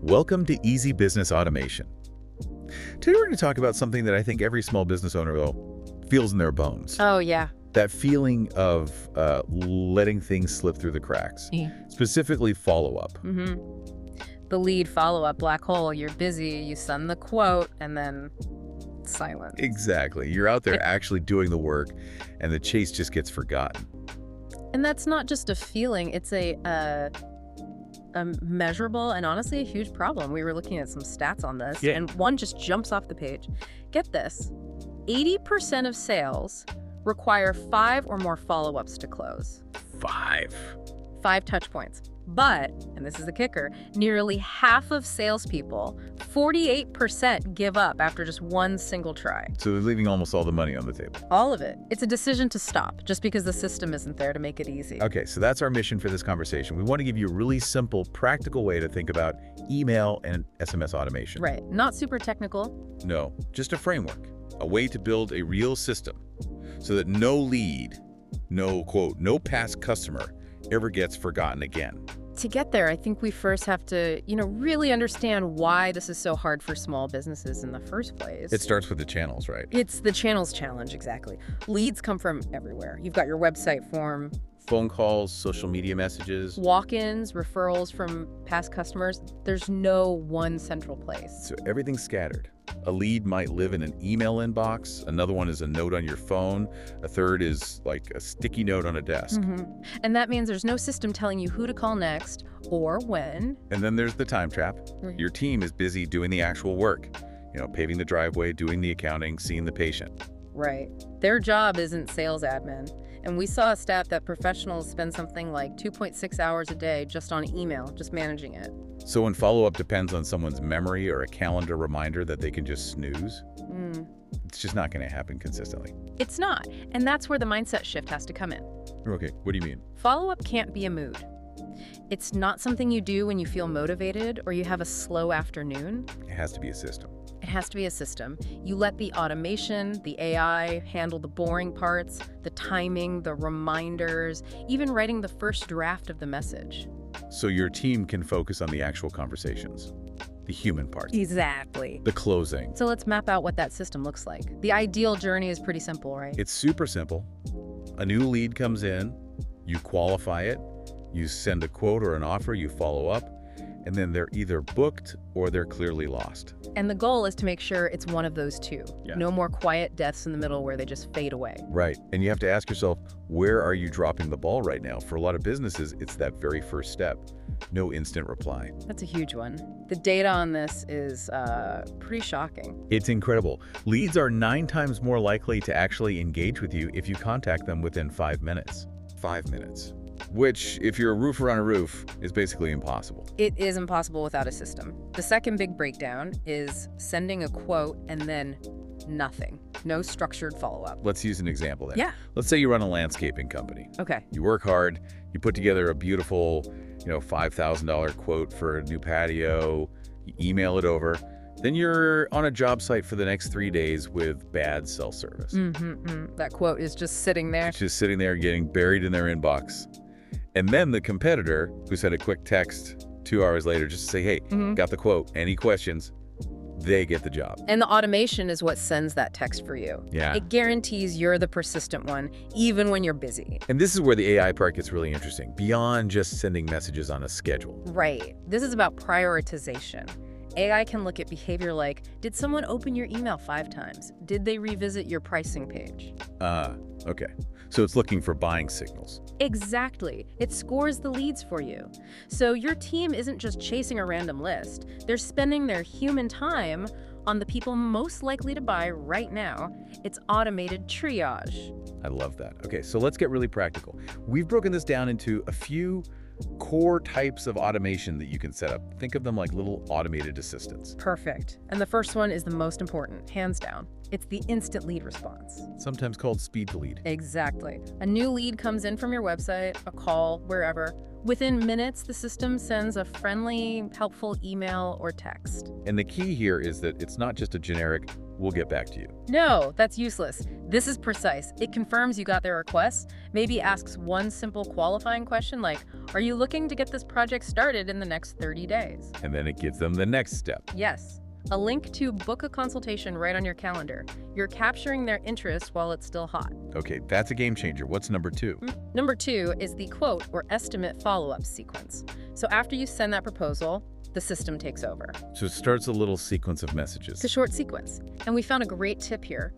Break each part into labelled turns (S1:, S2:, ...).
S1: Welcome to Easy Business Automation. Today we're going to talk about something that I think every small business owner feels in their bones.
S2: Oh, yeah.
S1: That feeling of letting things slip through the cracks, specifically follow-up.
S2: The lead follow-up black hole. You're busy, you send the quote, and then silence.
S1: Exactly. You're out there actually doing the work, and the chase just gets forgotten.
S2: And that's not just a feeling. It's a measurable and honestly a huge problem. We were looking at some stats on this, and one just jumps off the page. Get this. 80% of sales require 5 or more follow-ups to close. 5 touch points. But, and this is the kicker, nearly half of salespeople, 48%, give up after just one single try.
S1: So they're leaving almost all the money on the table.
S2: All of it. It's a decision to stop, just because the system isn't there to make it easy.
S1: Okay, so that's our mission for this conversation. We want to give you a really simple, practical way to think about email and SMS automation.
S2: Right. Not super technical.
S1: No, just a framework, a way to build a real system so that no lead, no past customer ever gets forgotten again.
S2: To get there, I think we first have to, really understand why this is so hard for small businesses in the first place.
S1: It starts with the channels, right?
S2: It's the channels challenge, exactly. Leads come from everywhere. You've got your website form,
S1: phone calls, social media messages,
S2: walk-ins, referrals from past customers. There's no one central place.
S1: So everything's scattered. A lead might live in an email inbox, another one is a note on your phone, a third is like a sticky note on a desk.
S2: And that means there's no system telling you who to call next or when.
S1: And then there's the time trap. Your team is busy doing the actual work, paving the driveway, doing the accounting, seeing the patient.
S2: Right. Their job isn't sales admin. And we saw a stat that professionals spend something like 2.6 hours a day just on email, just managing it.
S1: So when follow-up depends on someone's memory or a calendar reminder that they can just snooze, it's just not going to happen consistently.
S2: It's not. And that's where the mindset shift has to come in.
S1: Okay, what do you mean?
S2: Follow-up can't be a mood. It's not something you do when you feel motivated or you have a slow afternoon.
S1: It has to be a system.
S2: It has to be a system. You let the automation, the AI, handle the boring parts, the timing, the reminders, even writing the first draft of the message.
S1: So your team can focus on the actual conversations, the human part.
S2: Exactly.
S1: The closing.
S2: So let's map out what that system looks like. The ideal journey is pretty simple, right?
S1: It's super simple. A new lead comes in, you qualify it, you send a quote or an offer, you follow up, and then they're either booked or they're clearly lost.
S2: And the goal is to make sure it's one of those two.
S1: Yeah.
S2: No more quiet deaths in the middle where they just fade away.
S1: Right. And you have to ask yourself, where are you dropping the ball right now? For a lot of businesses, it's that very first step. No instant reply.
S2: That's a huge one. The data on this is pretty shocking.
S1: It's incredible. Leads are 9 times more likely to actually engage with you if you contact them within 5 minutes. 5 minutes. Which, if you're a roofer on a roof, is basically impossible.
S2: It is impossible without a system. The second big breakdown is sending a quote and then nothing. No structured follow-up.
S1: Let's use an example then.
S2: Yeah.
S1: Let's say you run a landscaping company.
S2: Okay.
S1: You work hard, you put together a beautiful, $5,000 quote for a new patio, you email it over. Then you're on a job site for the next 3 days with bad cell service.
S2: That quote is just sitting there.
S1: It's just sitting there getting buried in their inbox. And then the competitor, who sent a quick text 2 hours later just to say, hey, got the quote, any questions? They get the job.
S2: And the automation is what sends that text for you.
S1: Yeah.
S2: It guarantees you're the persistent one, even when you're busy.
S1: And this is where the AI part gets really interesting, beyond just sending messages on a schedule.
S2: Right. This is about prioritization. AI can look at behavior like, did someone open your email 5 times? Did they revisit your pricing page?
S1: Okay. So it's looking for buying signals.
S2: Exactly. It scores the leads for you. So your team isn't just chasing a random list. They're spending their human time on the people most likely to buy right now. It's automated triage.
S1: I love that. Okay, so let's get really practical. We've broken this down into a few core types of automation that you can set up. Think of them like little automated assistants.
S2: Perfect. And the first one is the most important, hands down. It's the instant lead response.
S1: Sometimes called speed to lead.
S2: Exactly. A new lead comes in from your website, a call, wherever. Within minutes, the system sends a friendly, helpful email or text.
S1: And the key here is that it's not just a generic, we'll get back to you.
S2: No, that's useless. This is precise. It confirms you got their request, maybe asks one simple qualifying question like, are you looking to get this project started in the next 30 days?
S1: And then it gives them the next step.
S2: Yes. A link to book a consultation right on your calendar. You're capturing their interest while it's still hot.
S1: Okay, that's a game changer. What's number 2?
S2: Number 2 is the quote or estimate follow-up sequence. So after you send that proposal, the system takes over.
S1: So it starts a little sequence of messages.
S2: It's a short sequence. And we found a great tip here.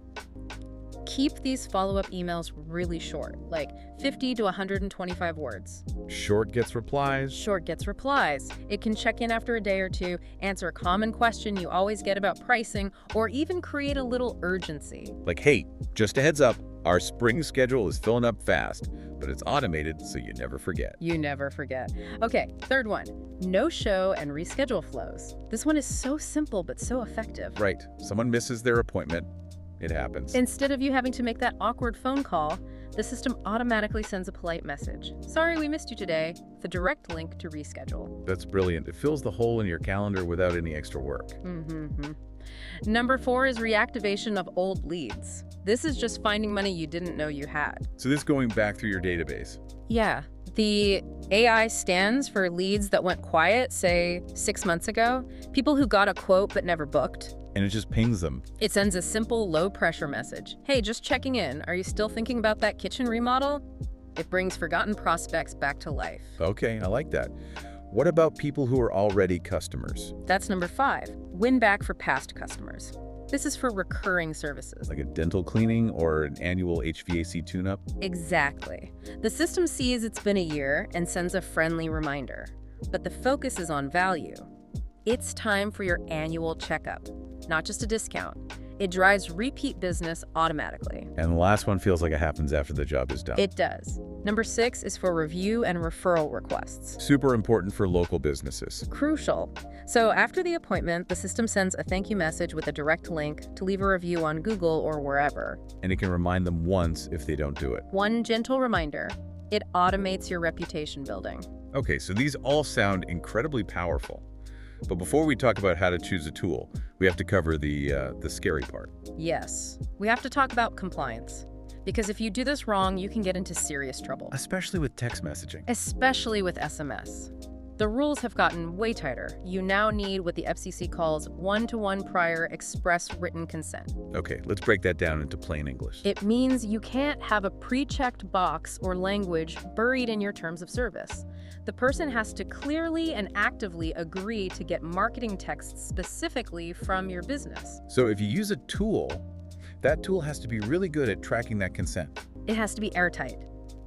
S2: Keep these follow-up emails really short, like 50 to 125 words.
S1: Short gets replies.
S2: Short gets replies. It can check in after a day or two, answer a common question you always get about pricing, or even create a little urgency.
S1: Like, hey, just a heads up, our spring schedule is filling up fast, but it's automated so you never forget.
S2: You never forget. Okay, third one, no-show and reschedule flows. This one is so simple but so effective.
S1: Right. Someone misses their appointment. It happens.
S2: Instead of you having to make that awkward phone call, the system automatically sends a polite message. Sorry we missed you today, with a direct link to reschedule.
S1: That's brilliant. It fills the hole in your calendar without any extra work.
S2: Number 4 is reactivation of old leads. This is just finding money you didn't know you had.
S1: So this is going back through your database.
S2: Yeah. The AI stands for leads that went quiet, say 6 months ago, people who got a quote but never booked.
S1: And it just pings them.
S2: It sends a simple low-pressure message. Hey, just checking in. Are you still thinking about that kitchen remodel? It brings forgotten prospects back to life.
S1: Okay, I like that. What about people who are already customers?
S2: That's number 5. Win back for past customers. This is for recurring services.
S1: Like a dental cleaning or an annual HVAC tune-up?
S2: Exactly. The system sees it's been a year and sends a friendly reminder. But the focus is on value. It's time for your annual checkup, not just a discount. It drives repeat business automatically.
S1: And the last one feels like it happens after the job is done.
S2: It does. Number 6 is for review and referral requests.
S1: Super important for local businesses.
S2: Crucial. So after the appointment, the system sends a thank you message with a direct link to leave a review on Google or wherever.
S1: And it can remind them once if they don't do it.
S2: One gentle reminder. It automates your reputation building.
S1: Okay, so these all sound incredibly powerful. But before we talk about how to choose a tool, we have to cover the scary part.
S2: Yes. We have to talk about compliance. Because if you do this wrong, you can get into serious trouble.
S1: Especially with text messaging.
S2: Especially with SMS. The rules have gotten way tighter. You now need what the FCC calls one-to-one prior express written consent.
S1: Okay, let's break that down into plain English.
S2: It means you can't have a pre-checked box or language buried in your terms of service. The person has to clearly and actively agree to get marketing texts specifically from your business.
S1: So if you use a tool, that tool has to be really good at tracking that consent.
S2: It has to be airtight,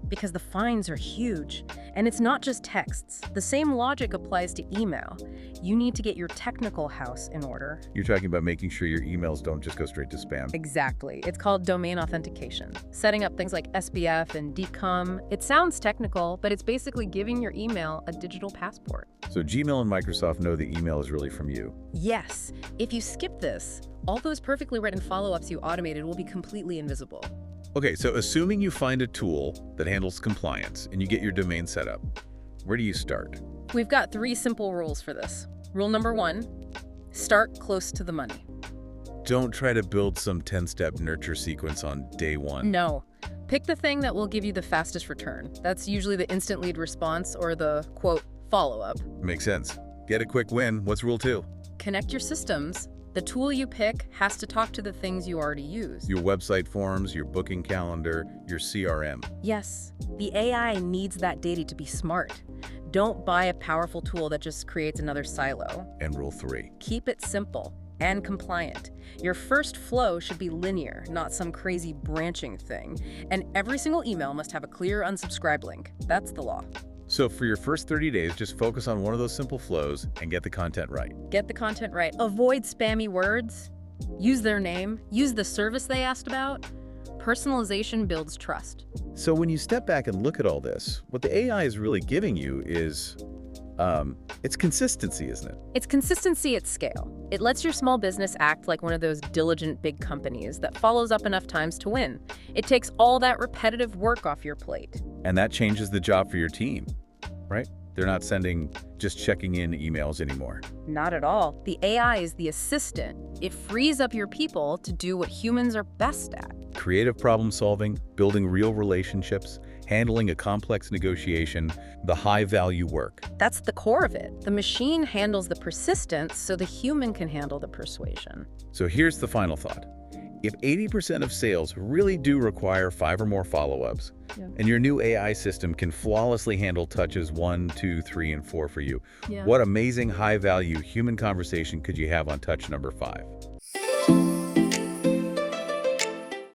S2: because the fines are huge. And it's not just texts. The same logic applies to email. You need to get your technical house in order.
S1: You're talking about making sure your emails don't just go straight to spam.
S2: Exactly. It's called domain authentication. Setting up things like SBF and DCOM. It sounds technical, but it's basically giving your email a digital passport.
S1: So Gmail and Microsoft know the email is really from you.
S2: Yes. If you skip this, all those perfectly written follow-ups you automated will be completely invisible.
S1: Okay, so assuming you find a tool that handles compliance and you get your domain set up, where do you start?
S2: We've got 3 simple rules for this. Rule number 1, start close to the money.
S1: Don't try to build some 10-step nurture sequence on day 1.
S2: No. Pick the thing that will give you the fastest return. That's usually the instant lead response or the, quote, follow-up.
S1: Makes sense. Get a quick win. What's rule 2?
S2: Connect your systems. The tool you pick has to talk to the things you already use.
S1: Your website forms, your booking calendar, your CRM.
S2: Yes, the AI needs that data to be smart. Don't buy a powerful tool that just creates another silo.
S1: And rule 3.
S2: Keep it simple and compliant. Your first flow should be linear, not some crazy branching thing. And every single email must have a clear unsubscribe link. That's the law.
S1: So for your first 30 days, just focus on one of those simple flows and get the content right.
S2: Get the content right. Avoid spammy words. Use their name. Use the service they asked about. Personalization builds trust.
S1: So when you step back and look at all this, what the AI is really giving you is, it's consistency, isn't it?
S2: It's consistency at scale. It lets your small business act like one of those diligent big companies that follows up enough times to win. It takes all that repetitive work off your plate.
S1: And that changes the job for your team, right? They're not sending just checking in emails anymore.
S2: Not at all. The AI is the assistant. It frees up your people to do what humans are best at.
S1: Creative problem solving, building real relationships, handling a complex negotiation, the high-value work.
S2: That's the core of it. The machine handles the persistence so the human can handle the persuasion.
S1: So here's the final thought. If 80% of sales really do require 5 or more follow-ups, and your new AI system can flawlessly handle touches 1, 2, 3, and 4 for you, what amazing high-value human conversation could you have on touch number 5?